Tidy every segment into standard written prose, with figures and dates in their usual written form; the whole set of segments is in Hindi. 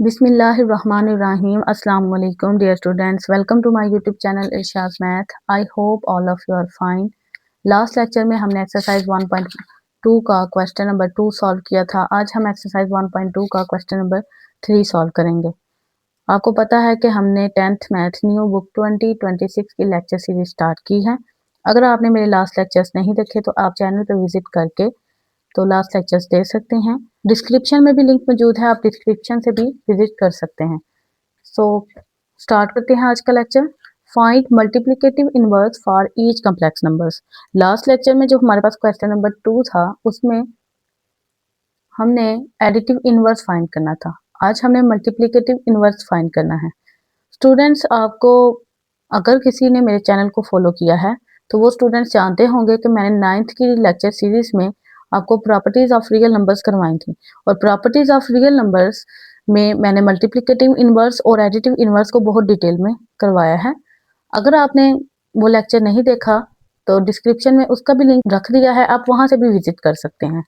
Bismillahirrahmanirrahim. Assalamu alaikum dear students. Welcome to my YouTube channel Irshad Math. I hope all of you are fine. Last lecture में हमने एक्सरसाइज 1.2 का क्वेश्चन नंबर 2 सॉल्व किया था। आज हम एक्सरसाइज 1.2 का क्वेश्चन नंबर 3 सॉल्व करेंगे। आपको पता है कि हमने 10th मैथ न्यू बुक 2026 की लेक्चर सीरीज स्टार्ट की है। अगर आपने मेरे लास्ट लेक्चर्स नहीं देखे तो आप चैनल पर विजिट करके तो लास्ट लेक्चर्स देख सकते हैं। डिस्क्रिप्शन में भी लिंक मौजूद है, आप डिस्क्रिप्शन से भी विजिट कर सकते हैं। सो स्टार्ट करते हैं आज का lecture. Find multiplicative inverse for each complex numbers. Last lecture में जो हमारे पास क्वेश्चन नंबर 2 था उसमें हमने एडिटिव इनवर्स फाइंड करना था। आज हमें मल्टीप्लिकेटिव इनवर्स फाइंड करना है। स्टूडेंट्स, आपको अगर किसी ने मेरे चैनल को फॉलो किया है तो वो स्टूडेंट्स जानते होंगे कि मैंने 9th की लेक्चर सीरीज में आपको प्रॉपर्टीज ऑफ रियल नंबर्स करवाई थी और प्रॉपर्टीज ऑफ रियल नंबर्स में मैंने मल्टीप्लिकेटिव इनवर्स और एडिटिव इनवर्स को बहुत डिटेल में करवाया है। अगर आपने वो लेक्चर नहीं देखा तो डिस्क्रिप्शन में उसका भी लिंक रख दिया है, आप वहां से भी विजिट कर सकते हैं।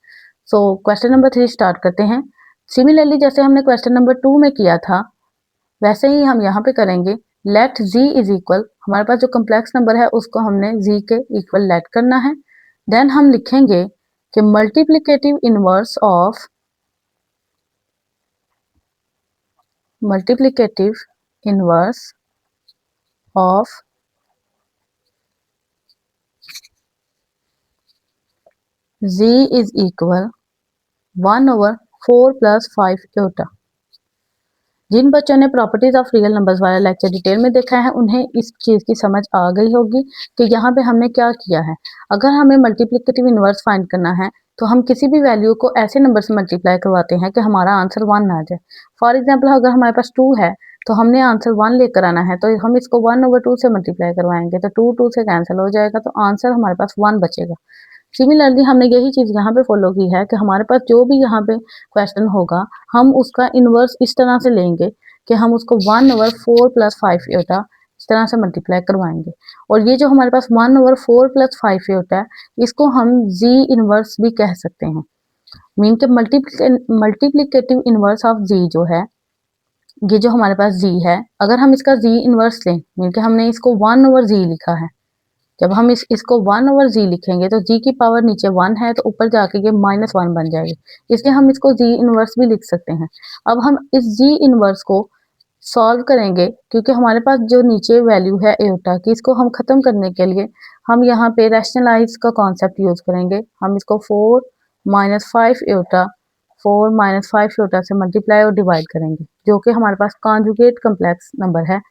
सो क्वेश्चन नंबर 3 स्टार्ट करते हैं। सिमिलरली जैसे हमने क्वेश्चन नंबर 2 में किया था वैसे ही हम यहाँ पे करेंगे। लेट z इज इक्वल, हमारे पास जो कम्प्लेक्स नंबर है उसको हमने z के इक्वल लेट करना है। देन हम लिखेंगे कि multiplicative inverse of z is equal 1/4 + 5 iota। जिन बच्चों ने प्रॉपर्टीज ऑफ रियल नंबर्स वाला लेक्चर डिटेल में देखा है उन्हें इस चीज की समझ आ गई होगी कि यहाँ पे हमने क्या किया है। अगर हमें मल्टीप्लिकेटिव इनवर्स फाइंड करना है तो हम किसी भी वैल्यू को ऐसे नंबर से मल्टीप्लाई करवाते हैं कि हमारा आंसर 1 आ जाए। फॉर एग्जाम्पल, अगर हमारे पास 2 है तो हमने आंसर 1 लेकर आना है, तो हम इसको 1/2 से मल्टीप्लाई करवाएंगे तो 2 से कैंसिल हो जाएगा, तो आंसर हमारे पास 1 बचेगा। सिमिलरली हमने यही चीज यहाँ पे फॉलो की है कि हमारे पास जो भी यहाँ पे क्वेश्चन होगा हम उसका इनवर्स इस तरह से लेंगे कि हम उसको 1/4 + 5 iota इस तरह से मल्टीप्लाई करवाएंगे। और ये जो हमारे पास 1/4 + 5 iota है इसको हम z इनवर्स भी कह सकते हैं। मीन के मल्टीप्लिकेटिव इनवर्स ऑफ z जो है, ये जो हमारे पास z है, अगर हम इसका z इनवर्स लें, मीन के हमने इसको 1/z लिखा है, जब हम इसको 1/z लिखेंगे तो z की पावर नीचे 1 है तो ऊपर जाके ये -1 बन जाएगी, इसलिए हम इसको z इनवर्स भी लिख सकते हैं। अब हम इस z इनवर्स को सॉल्व करेंगे क्योंकि हमारे पास जो नीचे वैल्यू है एटा की, इसको हम खत्म करने के लिए हम यहाँ पे रैशनलाइज का कॉन्सेप्ट यूज करेंगे। हम इसको 4 - 5 iota से मल्टीप्लाई और डिवाइड करेंगे, जो कि हमारे पास कॉन्जुगेट कम्प्लेक्स नंबर है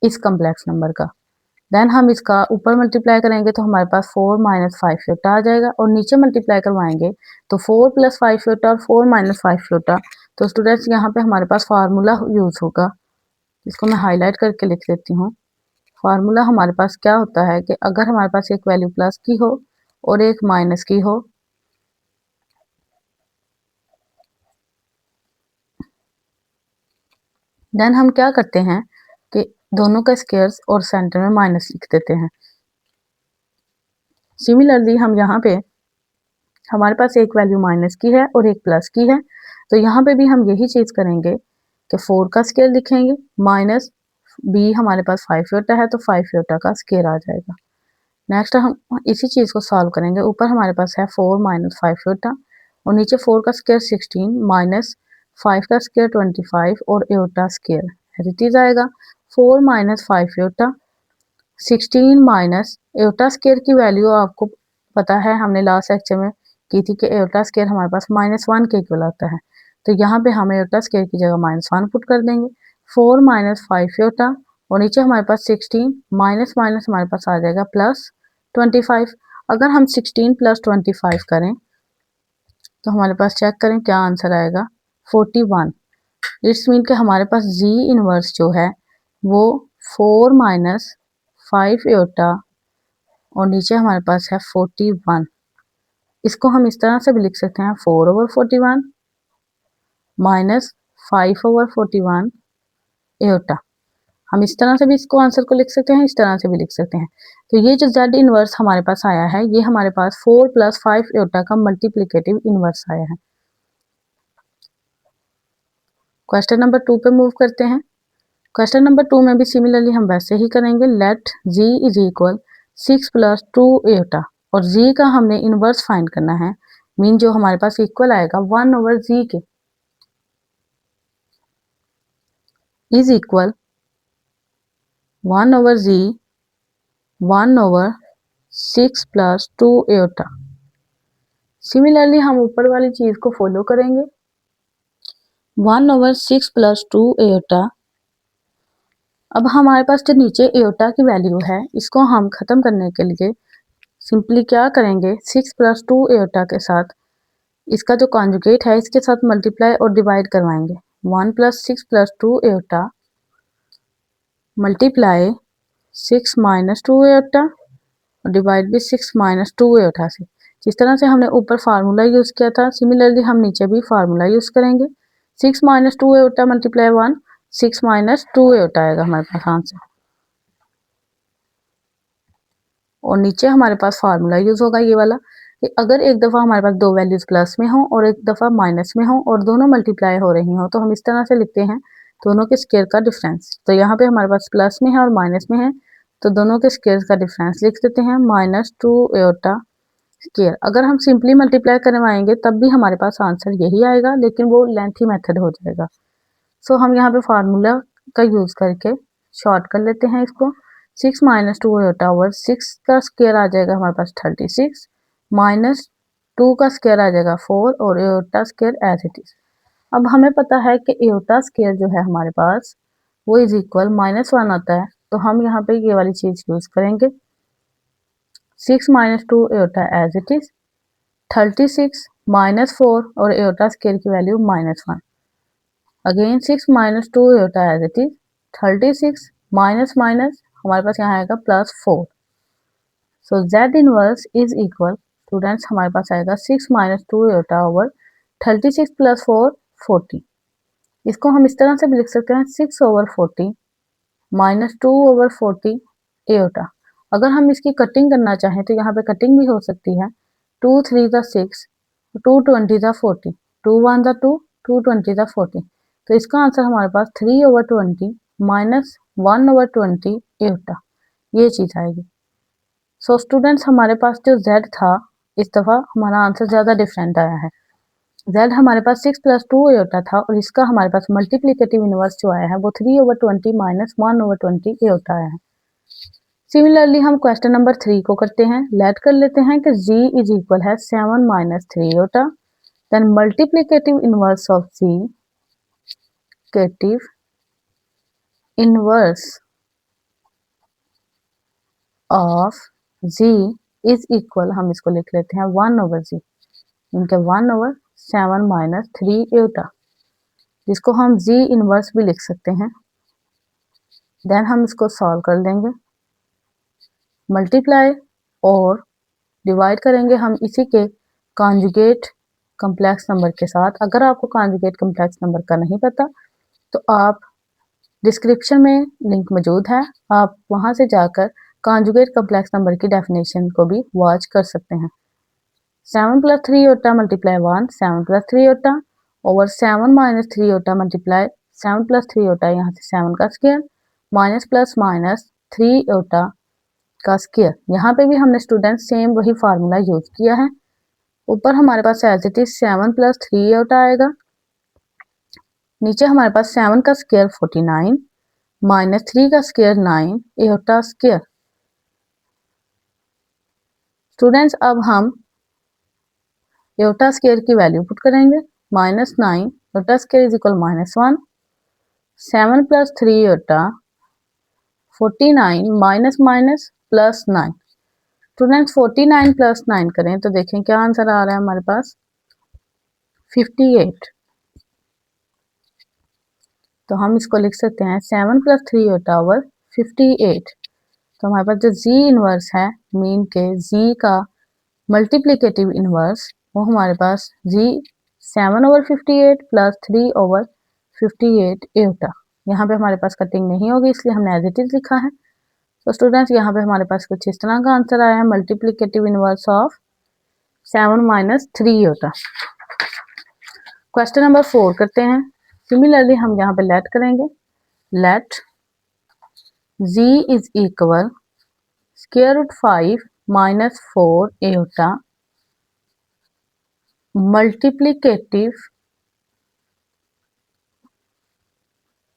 इस कम्प्लेक्स नंबर का। देन हम इसका ऊपर मल्टीप्लाई करेंगे तो हमारे पास 4 - 5 iota आ जाएगा और नीचे मल्टीप्लाई करवाएंगे तो 4 + 5 iota और 4 - 5 iota। तो स्टूडेंट्स यहाँ पे हमारे पास फार्मूला यूज होगा, इसको मैं हाईलाइट करके लिख देती हूँ। फार्मूला हमारे पास क्या होता है कि अगर हमारे पास एक वैल्यू प्लस की हो और एक माइनस की हो, देन हम क्या करते हैं कि दोनों का स्क्वायर्स और सेंटर में माइनस लिख देते हैं। सिमिलरली हम यहाँ पे हमारे पास एक वैल्यू माइनस की है और एक प्लस की है, तो यहाँ पे भी हम यही चीज करेंगे कि 4 का स्क्वायर लिखेंगे माइनस b हमारे पास 5 iota है तो 5 iota का स्क्वायर आ जाएगा। नेक्स्ट हम इसी चीज को सॉल्व करेंगे। ऊपर हमारे पास है 4 - 5 iota और नीचे 4 का स्क्वायर 16 माइनस 5 का स्क्वायर 25 और iota square as it is आएगा। 4 - 5 iota 16 माइनस iota स्क्वायर की वैल्यू आपको पता है, हमने लास्ट लेक्चर में की थी कि iota स्क्वायर हमारे पास -1 के इक्वल आता है, तो यहाँ पे हम iota स्क्वायर की जगह -1 पुट कर देंगे। 4 - 5 iota और नीचे हमारे पास 16 माइनस माइनस हमारे पास आ जाएगा +25। अगर हम 16 + 25 करें तो हमारे पास चेक करें क्या आंसर आएगा, 41। इट्स मीन के हमारे पास z इनवर्स जो है वो 4 - 5 iota और नीचे हमारे पास है 41। इसको हम इस तरह से भी लिख सकते हैं 4/41 माइनस 5/41 iota। हम इस तरह से भी इसको आंसर को लिख सकते हैं, इस तरह से भी लिख सकते हैं। तो ये जो z इनवर्स हमारे पास आया है ये हमारे पास 4 + 5 iota का मल्टीप्लिकेटिव इनवर्स आया है। क्वेश्चन नंबर 2 पे मूव करते हैं। क्वेश्चन नंबर 2 में भी सिमिलरली हम वैसे ही करेंगे। Let g is equal 6 plus 2 iota, और g का हमने इनवर्स फाइंड करना है। मीन जो हमारे पास इक्वल आएगा 1 ओवर g के, is equal 1 over g 1 over 6 plus 2 Etah. Similarly हम ऊपर वाली चीज को फॉलो करेंगे। 1 ओवर 6 प्लस 2 एटा। अब हमारे पास जो नीचे एटा की वैल्यू है, इसको हम खत्म करने के लिए सिंपली क्या करेंगे, 6 प्लस 2 एटा के साथ इसका जो कॉन्जुगेट है इसके साथ मल्टीप्लाई और डिवाइड करवाएंगे। 1 प्लस 6 प्लस 2 एटा मल्टीप्लाई 6 माइनस 2 एटा और डिवाइड भी 6 माइनस 2 एटा से। जिस तरह से हमने ऊपर फार्मूला यूज किया था, सिमिलरली हम नीचे भी फार्मूला यूज करेंगे। 6 माइनस 2 एटा मल्टीप्लाई 1, 6 माइनस 2 एटा आएगा हमारे पास आंसर, और नीचे हमारे पास फार्मूला यूज होगा ये वाला कि अगर एक दफ़ा हमारे पास दो वैल्यूज प्लस में हो और एक दफ़ा माइनस में हो और दोनों मल्टीप्लाई हो रही हो, तो हम इस तरह से लिखते हैं दोनों के स्क्वायर का डिफरेंस। तो यहाँ पे हमारे पास प्लस में है और माइनस में है, तो दोनों के स्क्वायर का डिफरेंस लिख देते हैं माइनस 2 एटा स्क्वायर। अगर हम सिंपली मल्टीप्लाई करवाएंगे तब भी हमारे पास आंसर यही आएगा, लेकिन वो लेंथी मेथड हो जाएगा। सो हम यहाँ पे फार्मूला का यूज करके शॉर्ट कर लेते हैं इसको। 6 माइनस 2 एटा ओवर 6 का स्क्वायर आ जाएगा हमारे पास 36, माइनस 2 का स्क्वायर आ जाएगा 4, और एटा स्क्वायर एज इट इज। अब हमें पता है कि एटा स्क्वायर जो है हमारे पास वो इज इक्वल -1 आता है, तो हम यहाँ पे ये वाली चीज यूज करेंगे। 6 minus 2 iota as it is, 36 minus 4 और एटा स्क्वायर की value -1। Again 6 minus 2 iota as it is, 36 minus minus हमारे पास यहाँ आएगा +4। So z inverse is equal, students हमारे पास आएगा 6 माइनस 2 एटा ओवर 36 प्लस 4 40। इसको हम इस तरह से भी लिख सकते हैं 6 ओवर 40 माइनस 2 ओवर 40 एटा। अगर हम इसकी कटिंग करना चाहें तो यहाँ पे कटिंग भी हो सकती है। 2 3 ज़ा 6, 2 20 ज़ा 40, 2 1 ज़ा 2, 2 20 ज़ा 40। तो इसका आंसर हमारे पास 3 ओवर 20 माइनस 1 ओवर 20 एटा, ये चीज़ आएगी। सो स्टूडेंट्स हमारे पास जो z था, इस दफ़ा हमारा आंसर ज़्यादा डिफरेंट आया है। z हमारे पास 6 प्लस 2 एटा था, और इसका हमारे पास मल्टीप्लिकेटिव इनवर्स जो आया है वो 3 ओवर 20 माइनस 1 ओवर 20 एटा आया है। सिमिलरली हम क्वेश्चन नंबर 3 को करते हैं। लेट कर लेते हैं कि g इज इक्वल है 7 minus 3 eta, then multiplicative inverse of g, केटिव inverse of g is equal, हम इसको लिख लेते हैं 1 ओवर g, इनके 1 ओवर 7 माइनस 3 एटा, जिसको हम g इनवर्स भी लिख सकते हैं। देन हम इसको सॉल्व कर देंगे, मल्टीप्लाई और डिवाइड करेंगे हम इसी के कॉन्जुगेट कॉम्प्लेक्स नंबर के साथ। अगर आपको कॉन्जुगेट कॉम्प्लेक्स नंबर का नहीं पता तो आप डिस्क्रिप्शन में लिंक मौजूद है, आप वहां से जाकर कॉन्जुगेट कॉम्प्लेक्स नंबर की डेफिनेशन को भी वॉच कर सकते हैं। 7 प्लस 3 एटा मल्टीप्लाई 1, 7 प्लस 3 एटा ओवर 7 माइनस 3 एटा मल्टीप्लाई 7 प्लस 3 एटा, यहाँ से 7 का स्क्वायर माइनस प्लस माइनस 3 एटा का स्क्वायर। यहाँ पे भी हमने स्टूडेंट सेम वही फार्मूला यूज किया है। ऊपर हमारे पास एज इट इज 7 प्लस 3 एटा आएगा, नीचे हमारे पास 7 का स्क्वायर 49 माइनस 3 का स्क्वायर 9 एटा स्क्वायर। स्टूडेंट्स अब हम एटा स्क्वायर की वैल्यू पुट करेंगे, -9 एटा square is equal -1, 7 plus 3 Etah 49 minus minus plus 9। Students 49 plus 9 करें तो देखें क्या आंसर आ रहा है हमारे पास 58। तो हम इसको लिख सकते हैं 7 प्लस 3 एटा ओवर 58। तो हमारे पास जो जी इनवर्स है, मीन के जी का मल्टीप्लिकेटिव इनवर्स, वो हमारे पास जी 7 ओवर 58 प्लस 3 ओवर 58 एटा। यहाँ पे हमारे पास कटिंग नहीं होगी इसलिए हमने एज इट इज लिखा है। तो स्टूडेंट्स यहाँ पे हमारे पास कुछ इस तरह का आंसर आया है, multiplicative inverse of 7 minus 3 Etah. Question number 4 करते हैं। सिमिलरली हम यहाँ पे लेट करेंगे, let z is equal square root 5 minus 4 iota multiplicative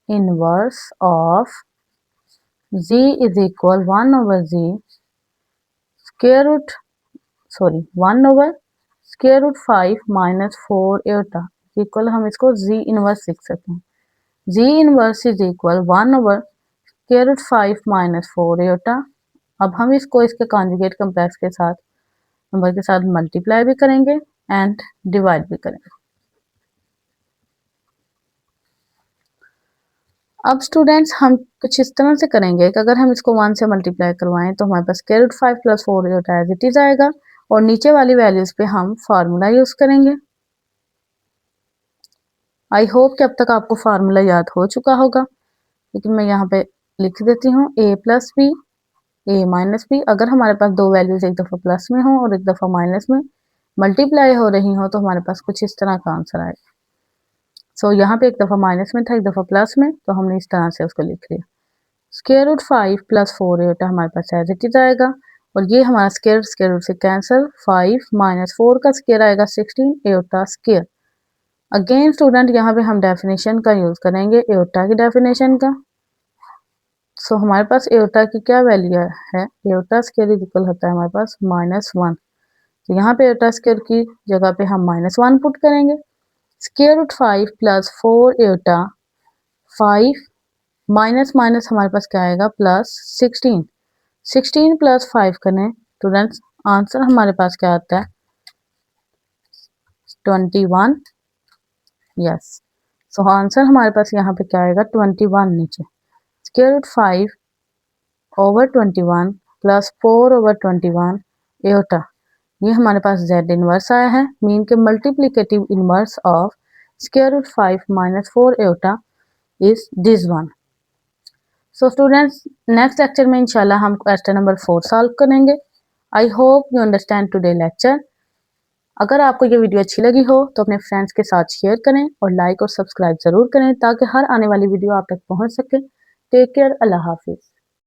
inverse of z is equal 1 over z square root 1 over square root 5 minus 4 iota equal, हम इसको z इनवर्स लिख सकते हैं। z inverse is equal 1 over square root 5 minus 4 iota. अब हम इसको इसके कॉन्जुगेट कॉम्प्लेक्स के साथ नंबर के साथ मल्टीप्लाई भी करेंगे एंड डिवाइड भी करेंगे। अब स्टूडेंट्स हम कुछ इस तरह से करेंगे कि अगर हम इसको 1 से मल्टीप्लाई करवाएं तो हमारे पास square root 5 plus 4 Etah as it is आएगा और नीचे वाली वैल्यूज पे हम फार्मूला यूज करेंगे। आई होप कि अब तक आपको फार्मूला याद हो चुका होगा, लेकिन मैं यहाँ पे लिख देती हूँ a plus B a minus B. अगर हमारे पास दो वैल्यूज एक दफ़ा प्लस में हो और एक दफ़ा माइनस में मल्टीप्लाई हो रही हो तो हमारे पास कुछ इस तरह का आंसर आएगा। सो यहाँ पे एक दफ़ा माइनस में था, एक दफ़ा प्लस में, तो हमने इस तरह से उसको लिख लिया। स्क्वायर रूट 5 प्लस 4 एटा हमारे पास एज इट इज आएगा और ये हमारा स्क्वायर रूट से कैंसिल, 5 माइनस 4 का स्क्वायर आएगा 16 एटा स्क्वायर। अगेन स्टूडेंट यहाँ पे हम डेफिनेशन का यूज करेंगे, एटा की डेफिनेशन का। सो हमारे पास एटा की क्या वैल्यू है, एटा स्क्वायर इक्वल होता है हमारे पास -1। तो यहाँ पे एटा स्क्वायर की जगह पे हम -1 पुट करेंगे। स्क्वायर रूट 5 प्लस 4 एटा 5 माइनस माइनस हमारे पास क्या आएगा प्लस 16 प्लस 5 करें स्टूडेंट्स, आंसर हमारे पास क्या आता है 21। यस, सो आंसर हमारे पास यहाँ पे क्या आएगा 21 नीचे। Square root 5 over 21 plus 4 over 21 iota, ये हमारे पास z इनवर्स आया है, मीन के multiplicative inverse of square root 5 minus 4 iota is this one. So students next lecture में इंशाल्लाह हम क्वेश्चन नंबर 4 सॉल्व करेंगे। I hope you understand today lecture. अगर आपको ये वीडियो अच्छी लगी हो तो अपने फ्रेंड्स के साथ शेयर करें और लाइक और सब्सक्राइब ज़रूर करें ताकि हर आने वाली वीडियो आप तक पहुंच सके। टेक केयर, अल्लाह हाफिज़।